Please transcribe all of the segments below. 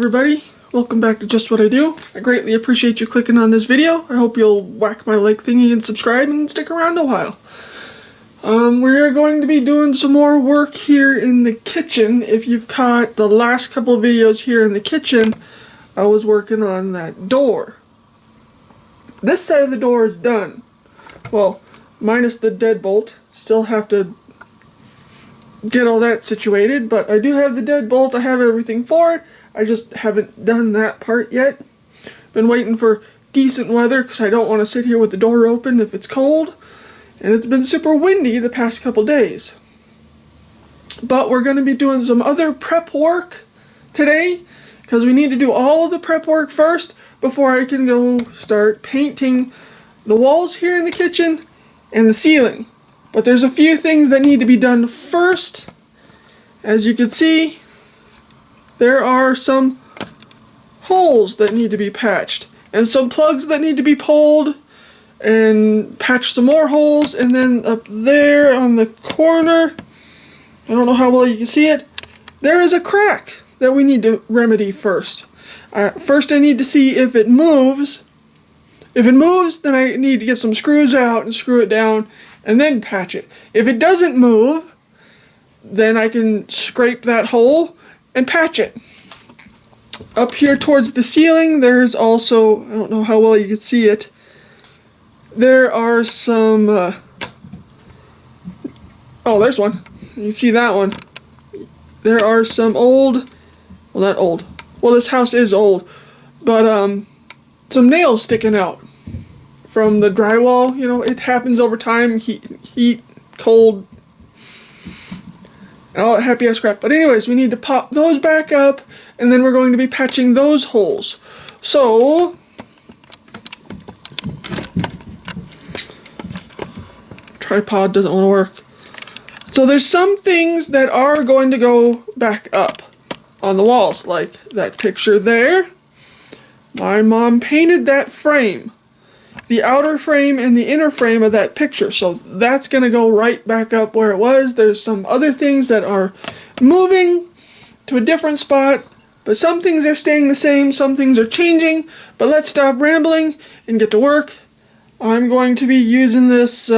everybody, welcome back to Just What I Do. I greatly appreciate you clicking on this video. I hope you'll whack my like thingy and subscribe and stick around a while. We're going to be doing some more work here in the kitchen. If you've caught the last couple of videos here in the kitchen, I was working on that door. This side of the door is done. Well, minus the deadbolt. Still have to get all that situated, but I do have the deadbolt. I have everything for it. I just haven't done that part yet. Been waiting for decent weather because I don't want to sit here with the door open if it's cold. And it's been super windy the past couple days. But we're going to be doing some other prep work today because we need to do all of the prep work first before I can go start painting the walls here in the kitchen and the ceiling. But there's a few things that need to be done first. As you can see, there are some holes that need to be patched and some plugs that need to be pulled and patch some more holes. And then up there on the corner, I don't know how well you can see it, there is a crack that we need to remedy first. First I need to see if it moves. If it moves, then I need to get some screws out and screw it down and then patch it. If it doesn't move, then I can scrape that hole and patch it. Up here towards the ceiling, there's also, I don't know how well you can see it, there are some, oh, there's one. You can see that one. There are some old, well, not old, well, this house is old, but some nails sticking out from the drywall. You know, it happens over time, heat, cold, and all that happy ass crap. But anyways, we need to pop those back up, and then we're going to be patching those holes. So, tripod doesn't want to work. So there's some things that are going to go back up on the walls, like that picture there. My mom painted that frame, the outer frame and the inner frame of that picture, so that's going to go right back up where it was. There's some other things that are moving to a different spot, but some things are staying the same, some things are changing. But let's stop rambling and get to work. I'm going to be using this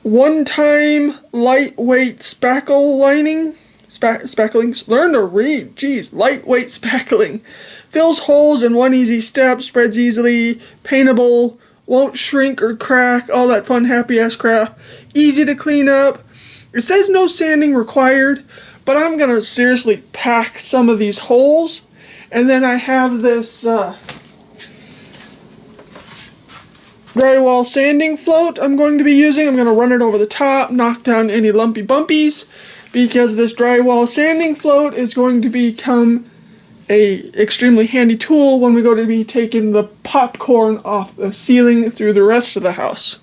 one-time lightweight spackle lining. Spackling, learn to read, jeez, lightweight spackling. Fills holes in one easy step, spreads easily, paintable, won't shrink or crack, all that fun happy ass crap. Easy to clean up. It says no sanding required, but I'm gonna seriously pack some of these holes. And then I have this drywall sanding float I'm going to be using. I'm gonna run it over the top, knock down any lumpy bumpies, because this drywall sanding float is going to become a extremely handy tool when we go to be taking the popcorn off the ceiling through the rest of the house.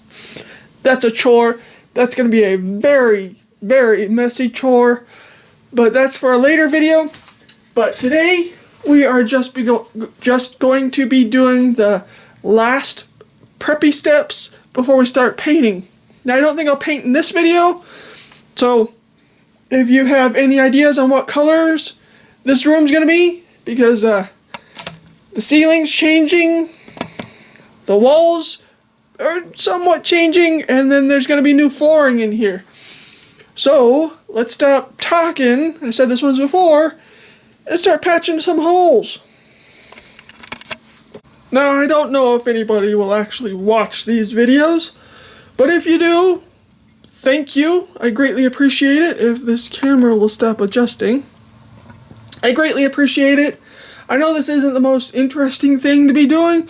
That's a chore. That's going to be a very, very messy chore, but that's for a later video. But today we are just going to be doing the last preppy steps before we start painting. Now I don't think I'll paint in this video, so if you have any ideas on what colors this room's going to be, because the ceiling's changing, the walls are somewhat changing, and then there's going to be new flooring in here. So, let's stop talking, I said this once before, and start patching some holes. Now, I don't know if anybody will actually watch these videos, but if you do, thank you. I greatly appreciate it. If this camera will stop adjusting, I greatly appreciate it. I know this isn't the most interesting thing to be doing.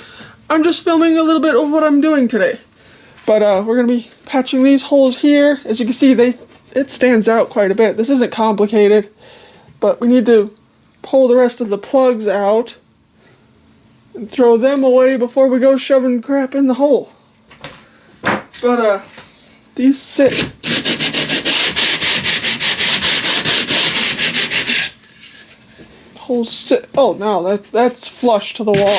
I'm just filming a little bit of what I'm doing today. But we're going to be patching these holes here. As you can see, it stands out quite a bit. This isn't complicated, but we need to pull the rest of the plugs out and throw them away before we go shoving crap in the hole. But these sit. Holes sit. Oh no, that's flush to the wall.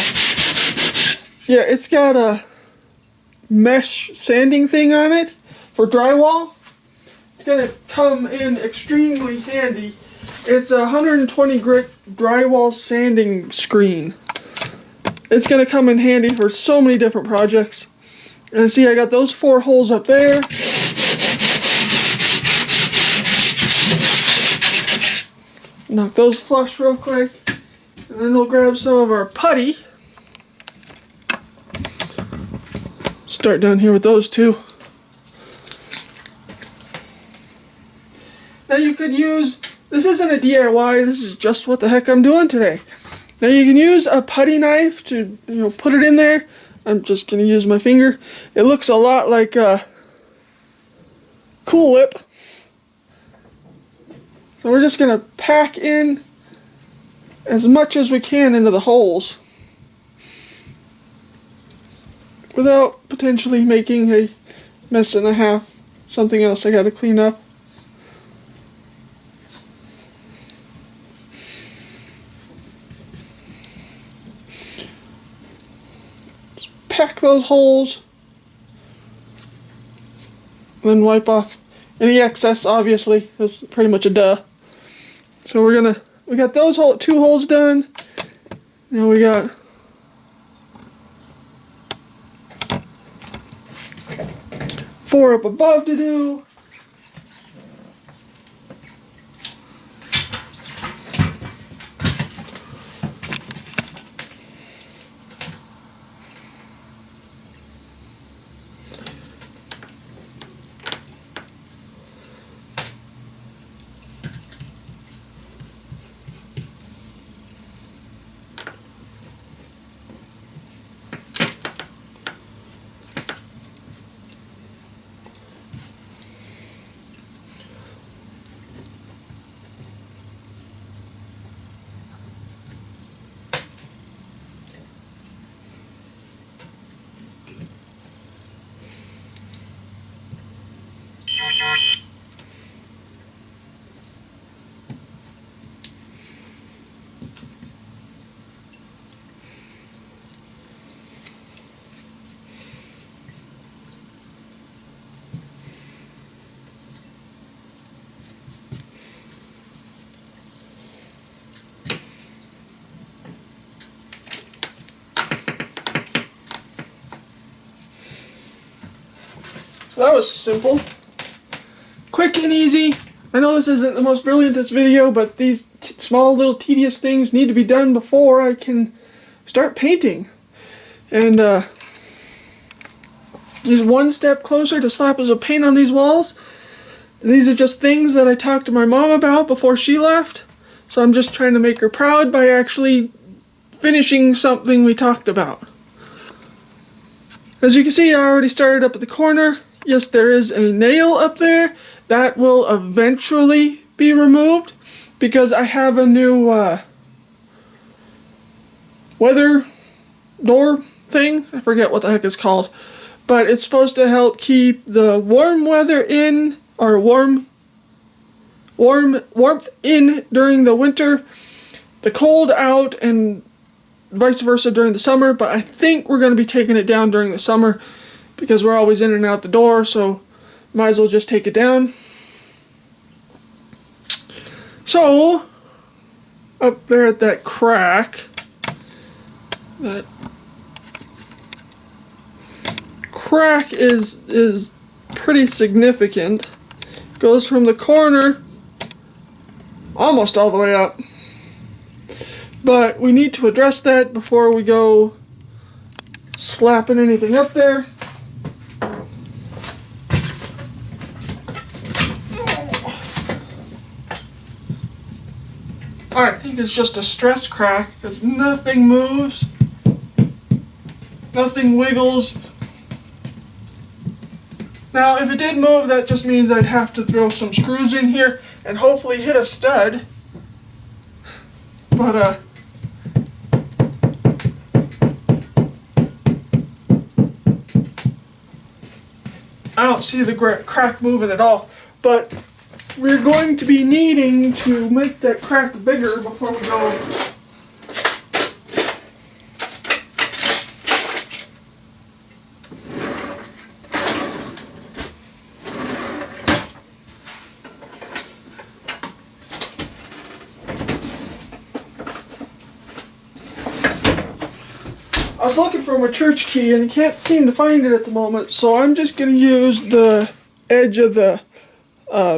Yeah, it's got a mesh sanding thing on it for drywall. It's gonna come in extremely handy It's a 120 grit drywall sanding screen. It's going to come in handy for so many different projects. And see, I got those 4 holes up there. Knock those flush real quick. And then we'll grab some of our putty. Start down here with those 2. Now you could use, this isn't a DIY, this is just what the heck I'm doing today. Now you can use a putty knife to, put it in there. I'm just going to use my finger. It looks a lot like a Cool Whip. So we're just going to pack in as much as we can into the holes without potentially making a mess and a half. Something else I got to clean up. Pack those holes, and then wipe off any excess. Obviously, that's pretty much a duh. So we got those 2 holes done. Now we got 4 up above to do. So that was simple. Quick and easy. I know this isn't the most brilliantest video, but these small little tedious things need to be done before I can start painting. And just one step closer to slapping some paint on these walls. These are just things that I talked to my mom about before she left. So I'm just trying to make her proud by actually finishing something we talked about. As you can see, I already started up at the corner. Yes, there is a nail up there. That will eventually be removed because I have a new weather door thing. I forget what the heck it's called. But it's supposed to help keep the warm weather in, or warmth in during the winter, the cold out, and vice versa during the summer. But I think we're going to be taking it down during the summer because we're always in and out the door, so might as well just take it down. So, up there at that crack, that crack is pretty significant. Goes from the corner almost all the way up. But we need to address that before we go slapping anything up there. I think it's just a stress crack because nothing moves, nothing wiggles. Now, if it did move, that just means I'd have to throw some screws in here and hopefully hit a stud. But, I don't see the crack moving at all. But we're going to be needing to make that crack bigger before we go. was looking for my church key and I can't seem to find it at the moment, so I'm just going to use the edge of the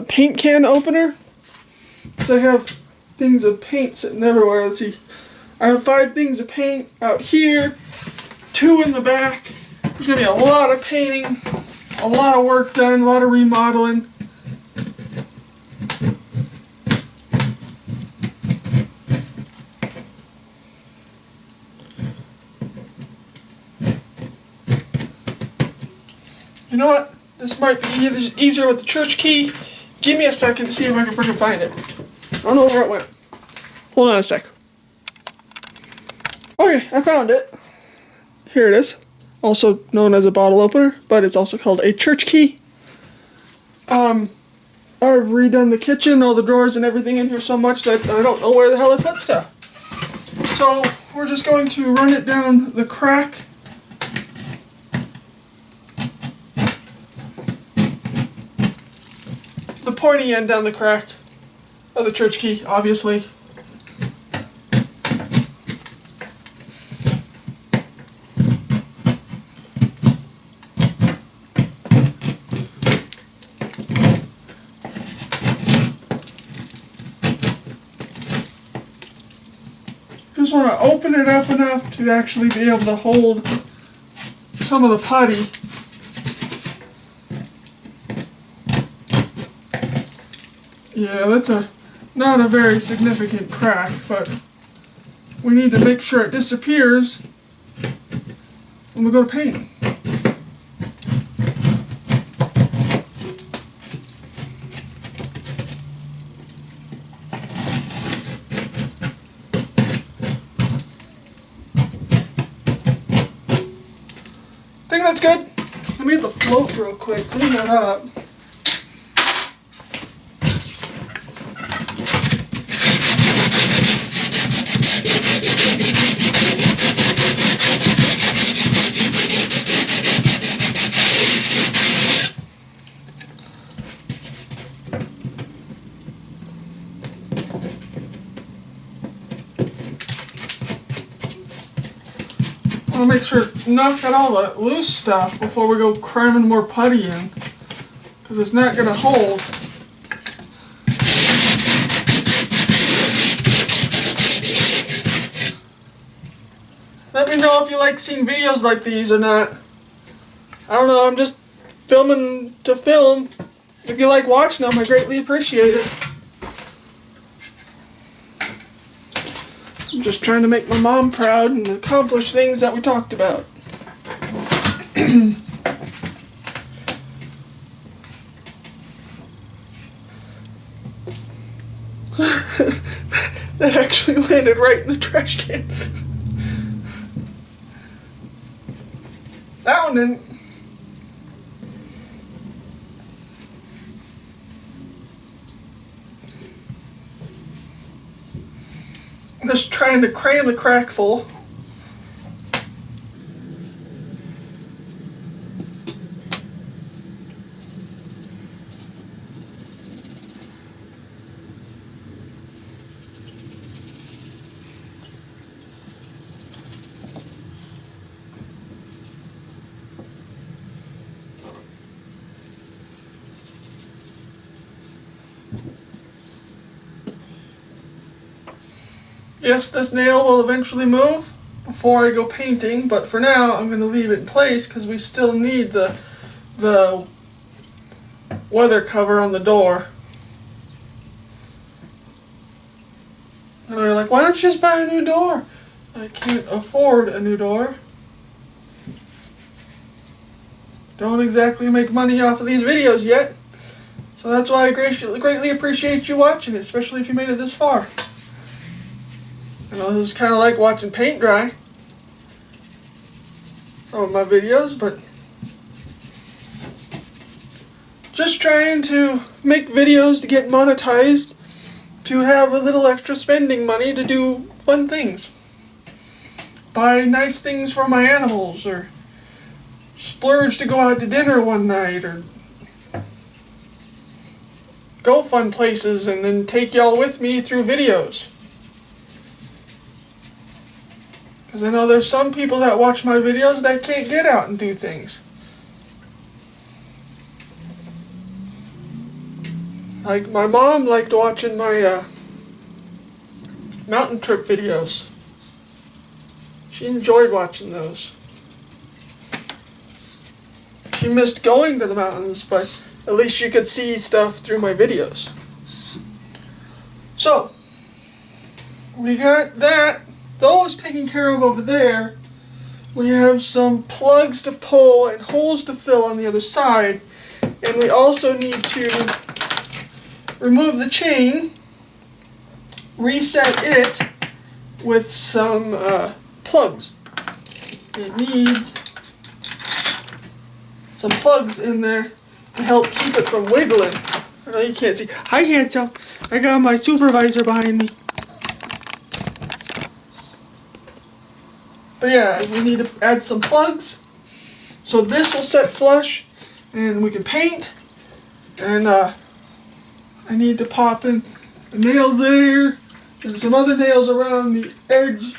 paint can opener. Because I have things of paint sitting everywhere. Let's see. I have 5 things of paint out here, 2 in the back. There's going to be a lot of painting, a lot of work done, a lot of remodeling. You know what? This might be easier with the church key. Give me a second to see if I can freaking find it. I don't know where it went. Hold on a sec. Okay, I found it. Here it is. Also known as a bottle opener, but it's also called a church key. I've redone the kitchen, all the drawers and everything in here so much that I don't know where the hell I put stuff. So we're just going to run it down the crack. The pointy end down the crack of the church key, obviously. Just want to open it up enough to actually be able to hold some of the putty. Yeah, that's not a very significant crack, but we need to make sure it disappears when we go to paint. I think that's good. Let me get the float real quick, clean that up. I want to make sure to knock out all the loose stuff before we go cramming more putty in, because it's not going to hold. Let me know if you like seeing videos like these or not. I don't know, I'm just filming to film. If you like watching them, I greatly appreciate it. I'm just trying to make my mom proud and accomplish things that we talked about. That actually landed right in the trash can. That one didn't. I'm just trying to cram the crack full. Yes, this nail will eventually move before I go painting, but for now I'm going to leave it in place because we still need the weather cover on the door. And they're like, why don't you just buy a new door? I can't afford a new door. Don't exactly make money off of these videos yet. So that's why I greatly appreciate you watching it, especially if you made it this far. You know, this is kind of like watching paint dry. Some of my videos, but just trying to make videos to get monetized, to have a little extra spending money to do fun things. Buy nice things for my animals, or splurge to go out to dinner one night, or go fun places and then take y'all with me through videos. Because I know there's some people that watch my videos that can't get out and do things. Like my mom liked watching my mountain trip videos. She enjoyed watching those. She missed going to the mountains, but at least she could see stuff through my videos. So, we got those taken care of over there. We have some plugs to pull and holes to fill on the other side. And we also need to remove the chain, reset it with some plugs. It needs some plugs in there to help keep it from wiggling. I know you can't see. I can't tell. I got my supervisor behind me. But yeah, we need to add some plugs. So this will set flush and we can paint. And I need to pop in a nail there and some other nails around the edge.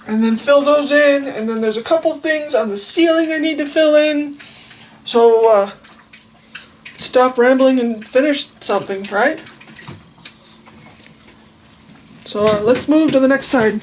And then fill those in. And then there's a couple things on the ceiling I need to fill in. So stop rambling and finish something, right? So let's move to the next side.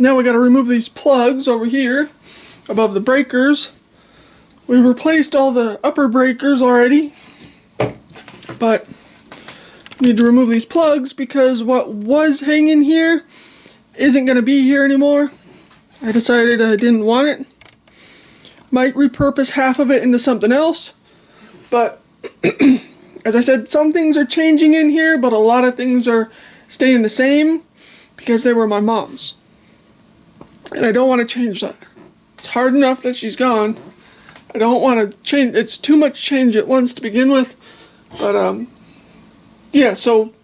Now we got to remove these plugs over here above the breakers. We've replaced all the upper breakers already, but we need to remove these plugs because what was hanging here isn't going to be here anymore. I decided I didn't want it. Might repurpose half of it into something else, but as I said, some things are changing in here, but a lot of things are staying the same because they were my mom's. And I don't want to change that. It's hard enough that she's gone. I don't want to change. It's too much change at once to begin with. But, yeah, so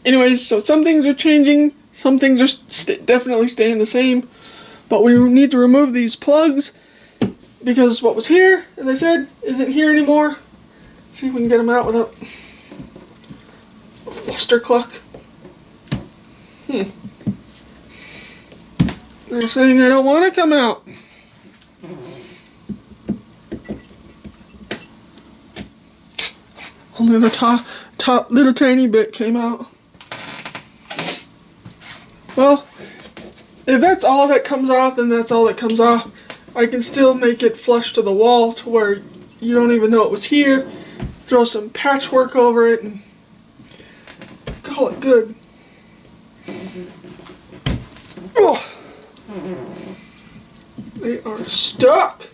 anyways, so some things are changing. Some things are definitely staying the same. But we need to remove these plugs because what was here, as I said, isn't here anymore. See if we can get them out without a fluster cluck. They're saying I don't want to come out. Only the top little tiny bit came out. Well, if that's all that comes off, then that's all that comes off. I can still make it flush to the wall to where you don't even know it was here. Throw some patchwork over it and call it good. Oh. They are stuck.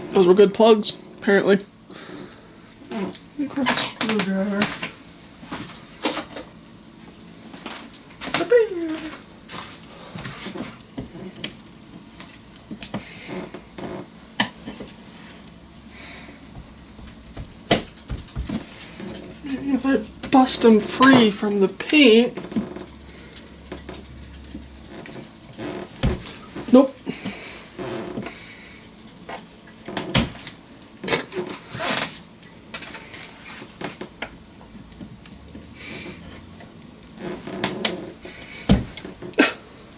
Those were good plugs, apparently. Let me grab a screwdriver. If I bust them free from the paint. Nope.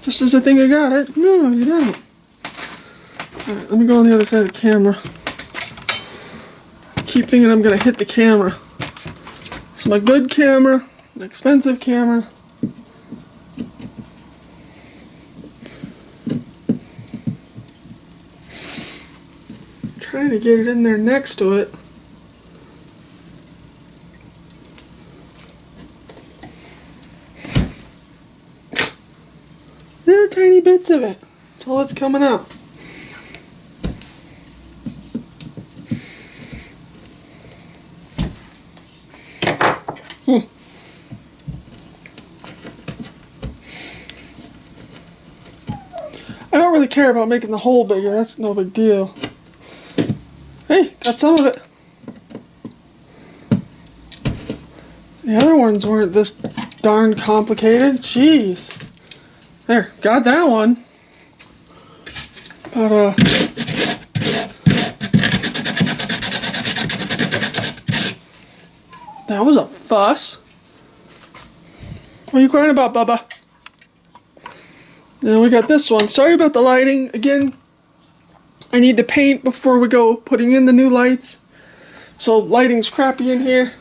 Just as I think I got it. No, you don't. Alright, let me go on the other side of the camera. Keep thinking I'm gonna hit the camera. It's my good camera, an expensive camera. Trying to get it in there next to it. There are tiny bits of it. That's all that's coming out. I don't really care about making the hole bigger. That's no big deal. Hey, got some of it. The other ones weren't this darn complicated. Jeez. There, got that one. But, that was a fuss. What are you crying about, Bubba? Then we got this one. Sorry about the lighting. Again, I need to paint before we go putting in the new lights. So lighting's crappy in here.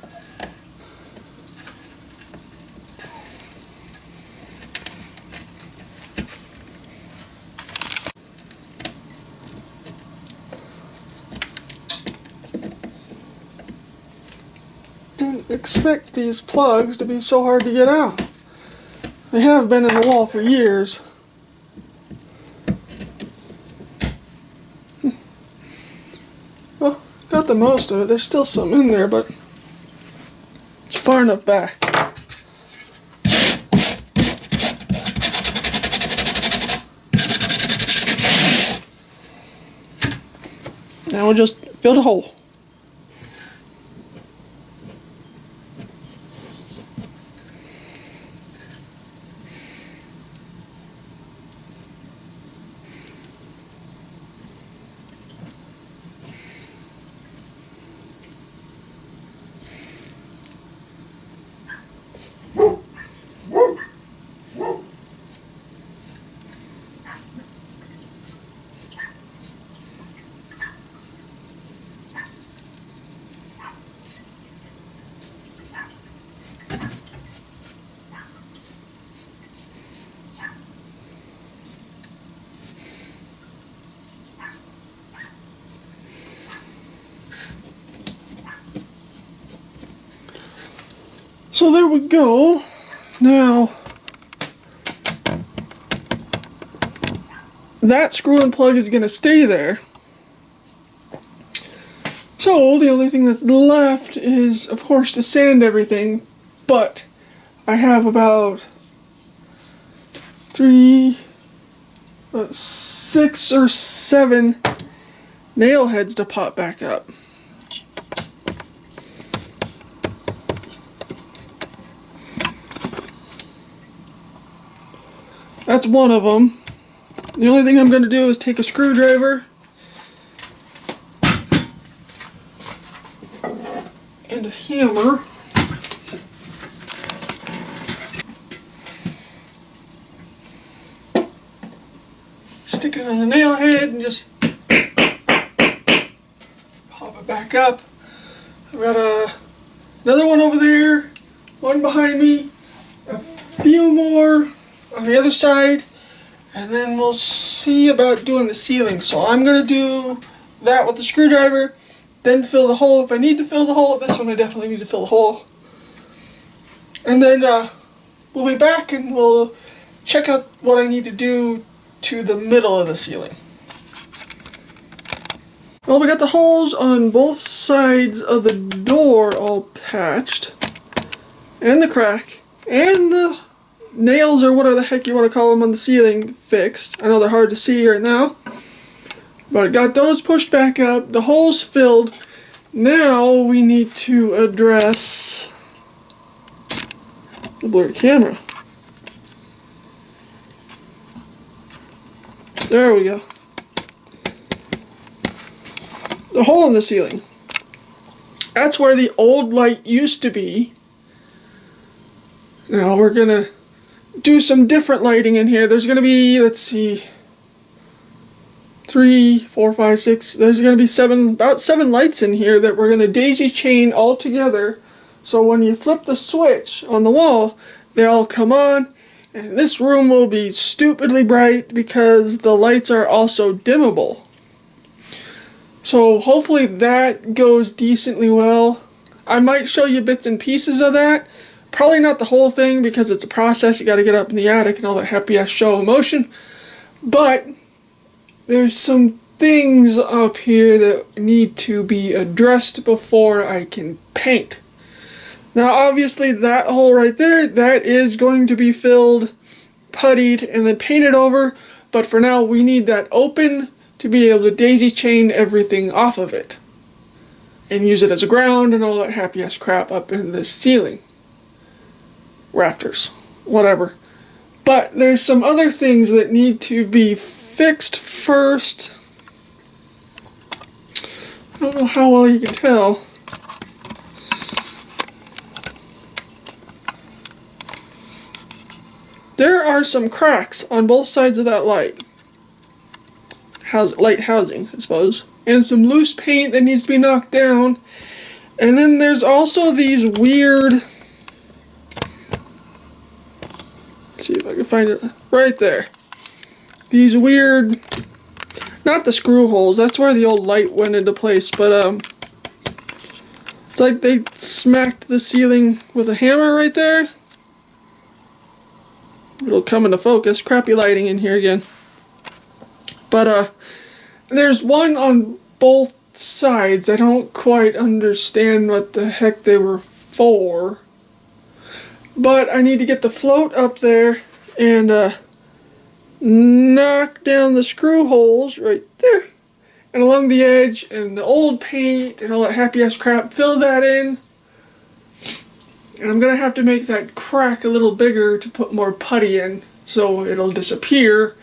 Didn't expect these plugs to be so hard to get out. They have been in the wall for years. Well, got the most of it. There's still some in there, but it's far enough back. Now we'll just fill the hole. So there we go. Now, that screw and plug is going to stay there. So the only thing that's left is, of course, to sand everything. But I have about 6 or 7 nail heads to pop back up. That's one of them. The only thing I'm going to do is take a screwdriver and a hammer. Stick it on the nail head and just pop it back up. I've got another one over there, one behind me, a few more on the other side, and then we'll see about doing the ceiling. So I'm going to do that with the screwdriver, then fill the hole if I need to fill the hole. This one I definitely need to fill the hole. And then we'll be back and we'll check out what I need to do to the middle of the ceiling. Well, we got the holes on both sides of the door all patched, and the crack, and the nails, or whatever the heck you want to call them, on the ceiling fixed. I know they're hard to see right now, but got those pushed back up, the holes filled. Now we need to address The blurry camera. There we go. The hole in the ceiling. That's where the old light used to be. Now we're gonna do some different lighting in here. There's gonna be, let's see, 3, 4, 5, 6. There's gonna be about seven lights in here that we're gonna daisy chain all together. So when you flip the switch on the wall, they all come on. And this room will be stupidly bright because the lights are also dimmable. So hopefully that goes decently well. I might show you bits and pieces of that. Probably not the whole thing because it's a process. You gotta get up in the attic and all that happy ass show of motion. But there's some things up here that need to be addressed before I can paint. Now obviously that hole right there, that is going to be filled, puttied, and then painted over. But for now we need that open to be able to daisy chain everything off of it. And use it as a ground and all that happy ass crap up in the ceiling. Rafters. Whatever. But there's some other things that need to be fixed first. I don't know how well you can tell. There are some cracks on both sides of that light. Light housing, I suppose. And some loose paint that needs to be knocked down. And then there's also these weird... Let's see if I can find it. Right there. These weird... Not the screw holes, that's where the old light went into place, but it's like they smacked the ceiling with a hammer right there. It'll come into focus. Crappy lighting in here again. But there's one on both sides. I don't quite understand what the heck they were for. But I need to get the float up there and knock down the screw holes right there. And along the edge and the old paint and all that happy ass crap. Fill that in. And I'm going to have to make that crack a little bigger to put more putty in so it'll disappear.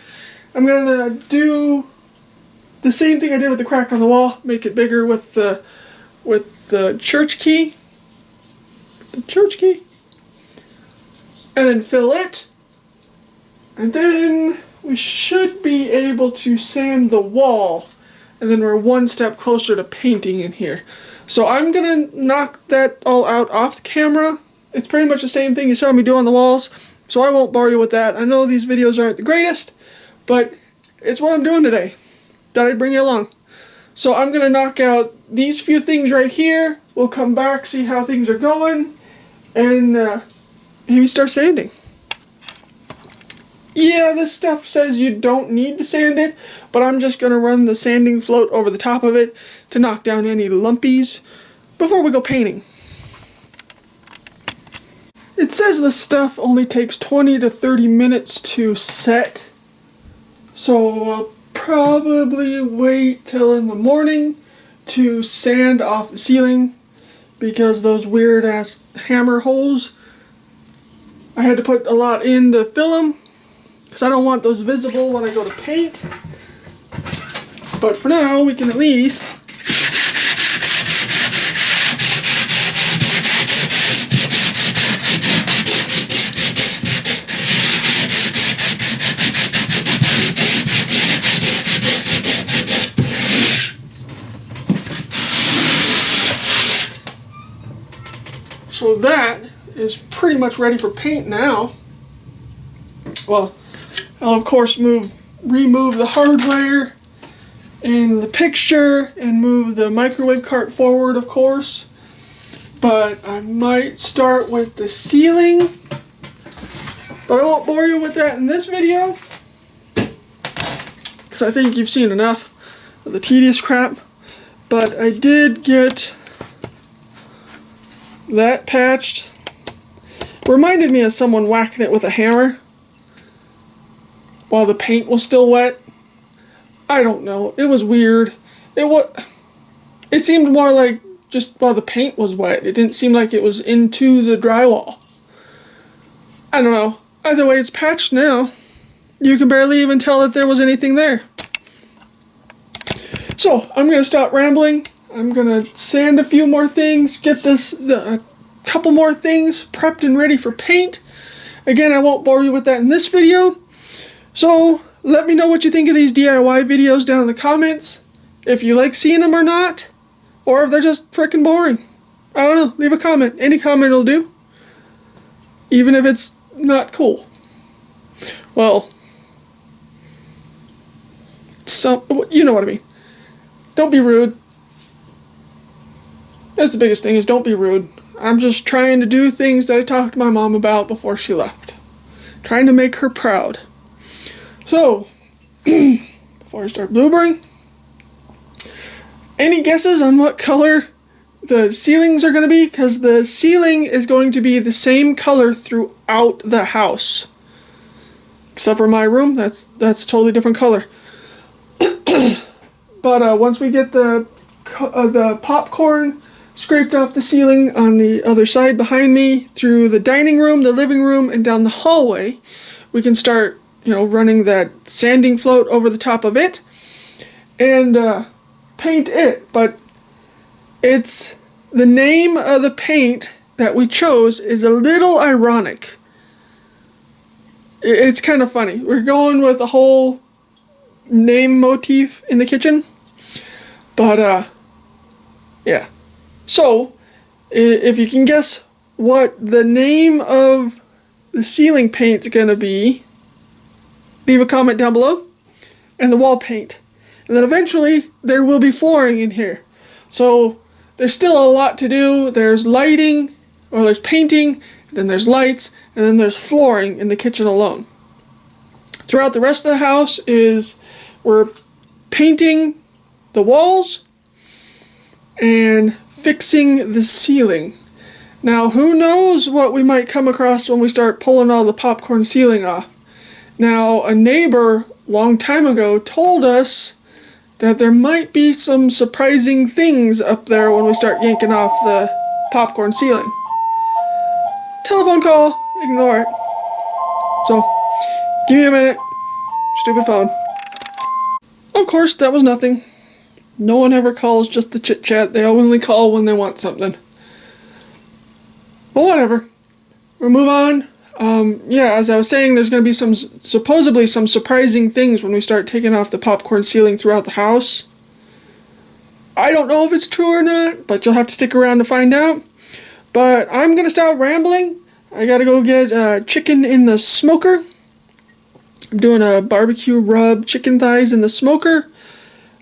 I'm going to do the same thing I did with the crack on the wall. Make it bigger with the church key. The church key. And then fill it. And then we should be able to sand the wall. And then we're one step closer to painting in here. So I'm going to knock that all out off the camera. It's pretty much the same thing you saw me do on the walls. So I won't bore you with that. I know these videos aren't the greatest. But it's what I'm doing today. Thought I'd bring you along. So I'm going to knock out these few things right here. We'll come back, see how things are going. And maybe start sanding. Yeah, this stuff says you don't need to sand it, but I'm just going to run the sanding float over the top of it to knock down any lumpies before we go painting. It says this stuff only takes 20 to 30 minutes to set, so I'll probably wait till in the morning to sand off the ceiling because those weird ass hammer holes, I had to put a lot in to fill them. Because I don't want those visible when I go to paint. But for now, we can at least so that is pretty much ready for paint now. Well, I'll of course remove the hardware and the picture and move the microwave cart forward, of course. But I might start with the ceiling. But I won't bore you with that in this video, because I think you've seen enough of the tedious crap. But I did get that patched. It reminded me of someone whacking it with a hammer while the paint was still wet. I don't know. It was weird. It seemed more like just while the paint was wet. It didn't seem like it was into the drywall. I don't know. Either way, it's patched now. You can barely even tell that there was anything there. So, I'm going to stop rambling. I'm going to sand a few more things, get a couple more things prepped and ready for paint. Again, I won't bore you with that in this video. So, let me know what you think of these DIY videos down in the comments. If you like seeing them or not. Or if they're just freaking boring. I don't know. Leave a comment. Any comment will do. Even if it's not cool. Well, you know what I mean. Don't be rude. That's the biggest thing, is don't be rude. I'm just trying to do things that I talked to my mom about before she left. Trying to make her proud. So, before I start blubbering, any guesses on what color the ceilings are going to be? Because the ceiling is going to be the same color throughout the house. Except for my room, that's a totally different color. But once we get the popcorn scraped off the ceiling on the other side behind me, through the dining room, the living room, and down the hallway, we can start, running that sanding float over the top of it and paint it. But it's the name of the paint that we chose is a little ironic. It's kind of funny. We're going with a whole name motif in the kitchen. But, yeah. So, if you can guess what the name of the ceiling paint's gonna be, leave a comment down below. And the wall paint. And then eventually, there will be flooring in here. So, there's still a lot to do. There's lighting, or there's painting, then there's lights, and then there's flooring in the kitchen alone. Throughout the rest of the house we're painting the walls and fixing the ceiling. Now, who knows what we might come across when we start pulling all the popcorn ceiling off. Now, a neighbor long time ago told us that there might be some surprising things up there when we start yanking off the popcorn ceiling. Telephone call, ignore it. So, give me a minute. Stupid phone. Of course, that was nothing. No one ever calls just to chit-chat. They only call when they want something. But whatever. We'll move on. Yeah, as I was saying, there's going to be supposedly some surprising things when we start taking off the popcorn ceiling throughout the house. I don't know if it's true or not, but you'll have to stick around to find out. But I'm going to stop rambling. I got to go get chicken in the smoker. I'm doing a barbecue rub chicken thighs in the smoker.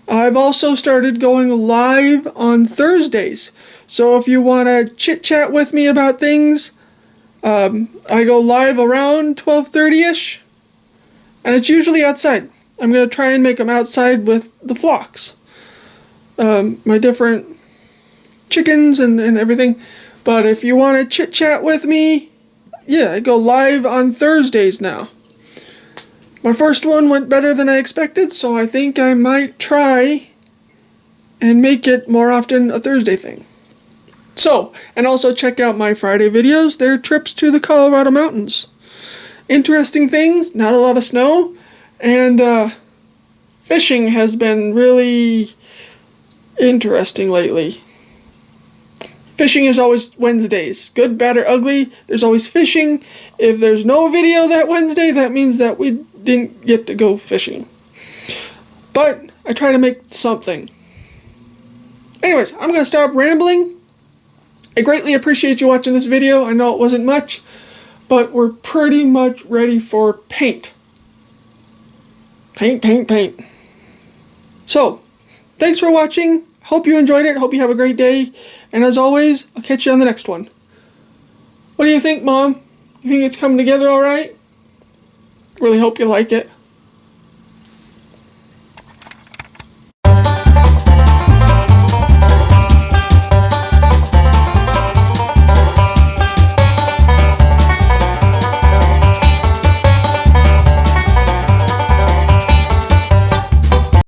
I've also started going live on Thursdays. So if you want to chit-chat with me about things, I go live around 12:30ish. And it's usually outside. I'm going to try and make them outside with the flocks. My different chickens and everything. But if you want to chit-chat with me, yeah, I go live on Thursdays now. My first one went better than I expected, so I think I might try and make it more often a Thursday thing. So, and also check out my Friday videos. They're trips to the Colorado mountains. Interesting things, not a lot of snow, and fishing has been really interesting lately. Fishing is always Wednesdays. Good, bad, or ugly, there's always fishing. If there's no video that Wednesday, that means that we didn't get to go fishing. But I try to make something. Anyways, I'm going to stop rambling. I greatly appreciate you watching this video. I know it wasn't much, but we're pretty much ready for paint. Paint. So, thanks for watching. Hope you enjoyed it. Hope you have a great day. And as always, I'll catch you on the next one. What do you think, Mom? You think it's coming together all right? Really hope you like it.